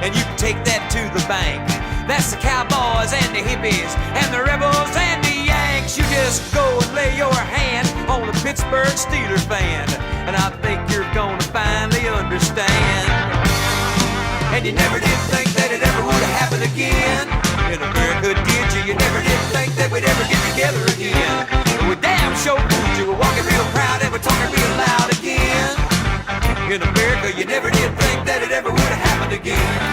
and you can take that to the bank. That's the cowboys and the hippies and the rebels and the Yanks. You just go and lay your hand on a Pittsburgh Steelers fan, and I think you're gonna finally understand. And you never did think that it ever would happen again in America, did you? You never did think that we'd ever get together again. We damn sure proved you. We're walking real proud and we're talking real loud again. In America, you never did think that it ever would have happened again.